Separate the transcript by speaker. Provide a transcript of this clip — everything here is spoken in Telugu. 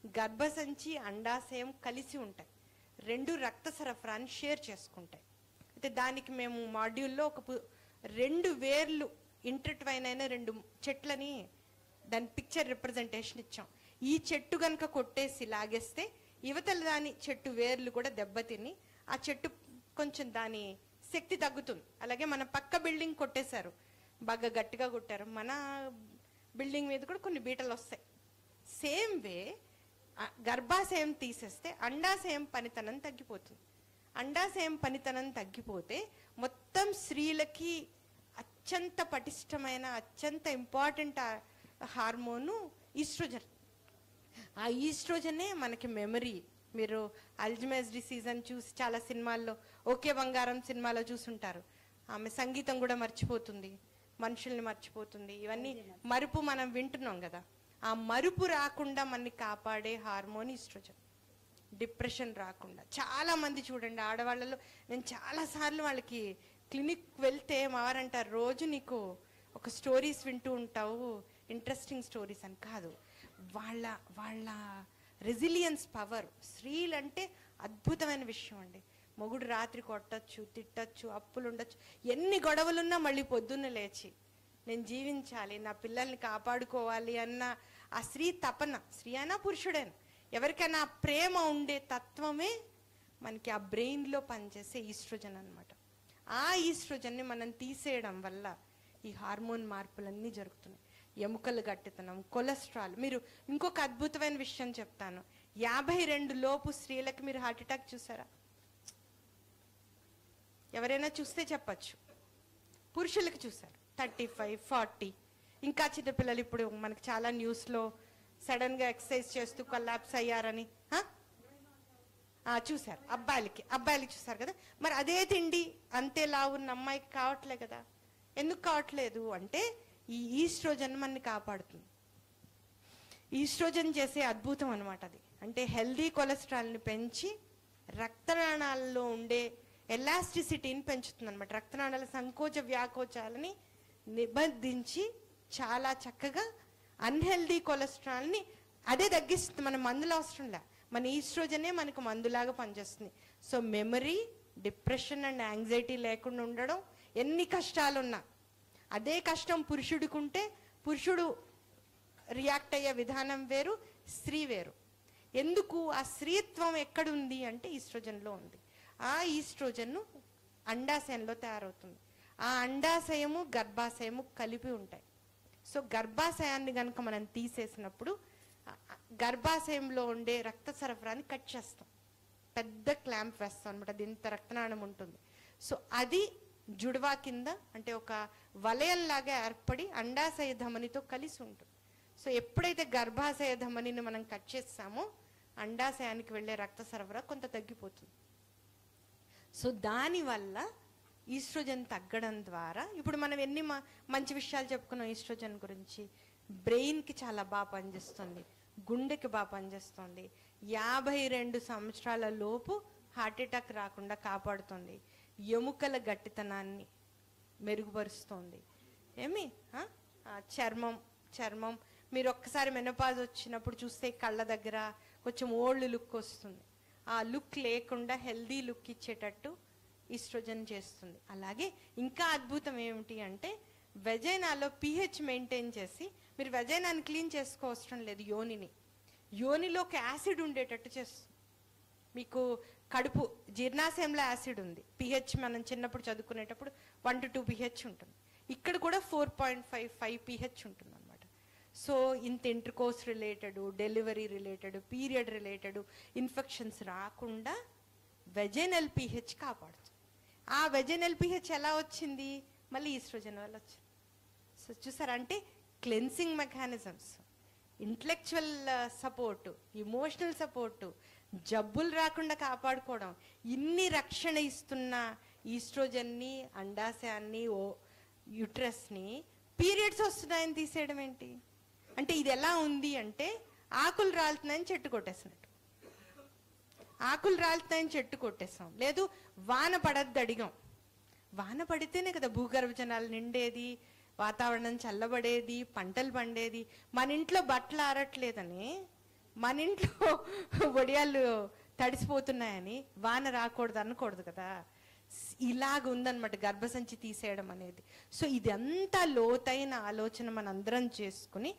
Speaker 1: గర్భసంచి అండాశయం కలిసి ఉంటాయి, రెండు రక్త సరఫరాని షేర్ చేసుకుంటాయి. అయితే దానికి మేము మాడ్యూల్లో రెండు వేర్లు ఇంటర్ట్వైన్ అయిన రెండు చెట్లని దాని పిక్చర్ రిప్రజెంటేషన్ ఇచ్చాం. ఈ చెట్టు కనుక కొట్టేసి లాగేస్తే యువతల దాని చెట్టు వేర్లు కూడా దెబ్బతిని ఆ చెట్టు కొంచెం దాని శక్తి తగ్గుతుంది. అలాగే మన పక్క బిల్డింగ్ కొట్టేశారు, బాగా గట్టిగా కొట్టారు, మన బిల్డింగ్ మీద కూడా కొన్ని బీటలు వస్తాయి. సేమ్ వే గర్భాశయం తీసేస్తే అండాశయం పనితనం తగ్గిపోతుంది. అండాశయం పనితనం తగ్గిపోతే మొత్తం స్త్రీలకి అత్యంత పటిష్టమైన అత్యంత ఇంపార్టెంట్ హార్మోను ఈస్ట్రోజన్. ఆ ఈస్ట్రోజనే మనకి మెమరీ. మీరు అల్జీమర్స్ డిసీజ్ అని చూసి చాలా సినిమాల్లో, ఓకే బంగారం సినిమాలో చూసుంటారు. ఆమె సంగీతం కూడా మర్చిపోతుంది, మనుషుల్ని మర్చిపోతుంది. ఇవన్నీ మరుపు మనం వింటున్నాం కదా. ఆ మరుపు రాకుండా మనని కాపాడే హార్మోన్ ఈస్ట్రోజన్. డిప్రెషన్ రాకుండా చాలా మంది చూడండి ఆడవాళ్ళలో, నేను చాలాసార్లు వాళ్ళకి క్లినిక్ వెళ్తే మావారంటారు, రోజు నీకు ఒక స్టోరీస్ వింటూ ఉంటావు, ఇంట్రెస్టింగ్ స్టోరీస్ అని. కాదు, వాళ్ళ వాళ్ళ రెసిలియన్స్ పవర్. స్త్రీలంటే అద్భుతమైన విషయం అండి. మొగుడు రాత్రి కొట్టచ్చు, తిట్టచ్చు, అప్పులు ఉండొచ్చు, ఎన్ని గొడవలున్నా మళ్ళీ పొద్దున్న లేచి నేను జీవించాలి, నా పిల్లల్ని కాపాడుకోవాలి అన్న ఆ స్త్రీ తపన, స్త్రీ అయినా పురుషుడైనా ఎవరికైనా ప్రేమ ఉండే తత్వమే మనకి ఆ బ్రెయిన్లో పనిచేసే ఈస్ట్రోజన్ అనమాట. ఆ ఈస్ట్రోజన్ని మనం తీసేయడం వల్ల ఈ హార్మోన్ మార్పులన్నీ జరుగుతున్నాయి. ఎముకలు గట్టితనం, కొలెస్ట్రాల్. మీరు ఇంకొక అద్భుతమైన విషయం చెప్తాను. 52 లోపు స్త్రీలకు మీరు హార్ట్ అటాక్ చూసారా? ఎవరైనా చూస్తే చెప్పచ్చు. పురుషులకు చూసారు 35, 40. ఇంకా చిన్నపిల్లలు ఇప్పుడు మనకి చాలా న్యూస్లో సడన్గా ఎక్సర్సైజ్ చేస్తూ కొలాప్స్ అయ్యారని చూసారు. అబ్బాయిలకి చూసారు కదా. మరి అదే తిండి అంతే లావు ఉన్న అమ్మాయికి కావట్లే కదా. ఎందుకు కావట్లేదు అంటే ఈ ఈస్ట్రోజన్ మనని కాపాడుతుంది. ఈస్ట్రోజన్ చేసే అద్భుతం అనమాట అది. అంటే హెల్దీ కొలెస్ట్రాల్ని పెంచి రక్తనాళాల్లో ఉండే ఎలాస్టిసిటీని పెంచుతుంది అనమాట. రక్తనాళాల సంకోచ వ్యాకోచాలని నిబంధించి చాలా చక్కగా అన్హెల్దీ కొలెస్ట్రాల్ని అదే తగ్గిస్తుంది. మన మందులు అవసరంలే, మన ఈస్ట్రోజనే మనకు మందులాగా పనిచేస్తుంది. So memory, depression and anxiety లేకుండా ఉండడం, ఎన్ని కష్టాలున్నా అదే కష్టం పురుషుడికి ఉంటే పురుషుడు రియాక్ట్ అయ్యే విధానం వేరు, స్త్రీ వేరు. ఎందుకు? ఆ స్త్రీత్వం ఎక్కడుంది అంటే ఈస్ట్రోజన్లో ఉంది. ఆ ఈస్ట్రోజన్ను అండాశయంలో తయారవుతుంది. ఆ అండాశయము గర్భాశయము కలిపి ఉంటాయి. సో గర్భాశయాన్ని కనుక మనం తీసేసినప్పుడు గర్భాశయంలో ఉండే రక్త సరఫరాని కట్ చేస్తాం, పెద్ద క్లాంప్ వేస్తాం అనమాట. అది ఇంత రక్తనాళం ఉంటుంది. సో అది జుడవా కింద అంటే ఒక వలయంలాగా ఏర్పడి అండాశయ ధమనితో కలిసి ఉంటుంది. సో ఎప్పుడైతే గర్భాశయ ధమనిని మనం కట్ చేస్తామో అండాశయానికి వెళ్ళే రక్త సరఫరా కొంత తగ్గిపోతుంది. సో దానివల్ల ఈస్ట్రోజన్ తగ్గడం ద్వారా ఇప్పుడు మనం ఎన్ని మంచి విషయాలు చెప్పుకున్నాం ఈస్ట్రోజన్ గురించి. బ్రెయిన్కి చాలా బాగా పనిచేస్తుంది, గుండెకి బాగా పనిచేస్తుంది, 52 సంవత్సరాల లోపు హార్ట్ అటాక్ రాకుండా కాపాడుతుంది, ఎముకల గట్టితనాన్ని మెరుగుపరుస్తుంది. చర్మం మీరు ఒక్కసారి మెనోపాజ్ వచ్చినప్పుడు చూస్తే కళ్ళ దగ్గర కొంచెం ఓల్డ్ లుక్ వస్తుంది. ఆ లుక్ లేకుండా హెల్దీ లుక్ ఇచ్చేటట్టు ఈస్ట్రోజన్ చేస్తుంది. అలాగే ఇంకా అద్భుతం ఏమిటి అంటే వెజైనాలో pH మెయింటైన్ చేసి, మీరు వెజైనాన్ని క్లీన్ చేసుకోవసరం లేదు, యోనిలో ఒక యాసిడ్ ఉండేటట్టు చేస్తుంది. మీకు కడుపు జీర్ణాశయంలో యాసిడ్ ఉంది, pH మనం చిన్నప్పుడు చదువుకునేటప్పుడు 1 to 2 pH ఉంటుంది. ఇక్కడ కూడా 4.55 pH ఉంటుంది అనమాట. సో ఇంత intercourse related, delivery related, period related infections రాకుండా వెజైనల్ pH కాపాడుతుంది. ఆ వెజైనల్ pH ఎలా వచ్చింది? మళ్ళీ ఈస్ట్రోజన్ వల్ల వచ్చింది. సో చూసారా, అంటే cleansing mechanisms, intellectual support, emotional support, జబ్బులు రాకుండా కాపాడుకోవడం, ఇన్ని రక్షణ ఇస్తున్న ఈస్ట్రోజన్ని, అండాశయాన్ని, యూట్రస్ని పీరియడ్స్ వస్తున్నాయని తీసేయడం ఏంటి? అంటే ఇది ఎలా ఉంది అంటే ఆకులు రాలుతున్నాయని చెట్టు కొట్టేసినట్టు. ఆకులు రాలుతున్నాయని చెట్టు కొట్టేసాం, లేదు వాన పడద్దు అడిగాం. వాన పడితేనే కదా భూగర్భ జలాలు నిండేది, వాతావరణం చల్లబడేది, పంటలు పండేది. మన ఇంట్లో బట్టలు ఆరట్లేదని మన ఇంట్లో వడియాలు తడిసిపోతున్నాయని వాన రాకూడదు అనకూడదు కదా. ఇలాగ ఉందన్నమాట గర్భసంచి తీసేయడం అనేది. సో ఇదంతా లోతైన ఆలోచన మనందరం చేసుకుని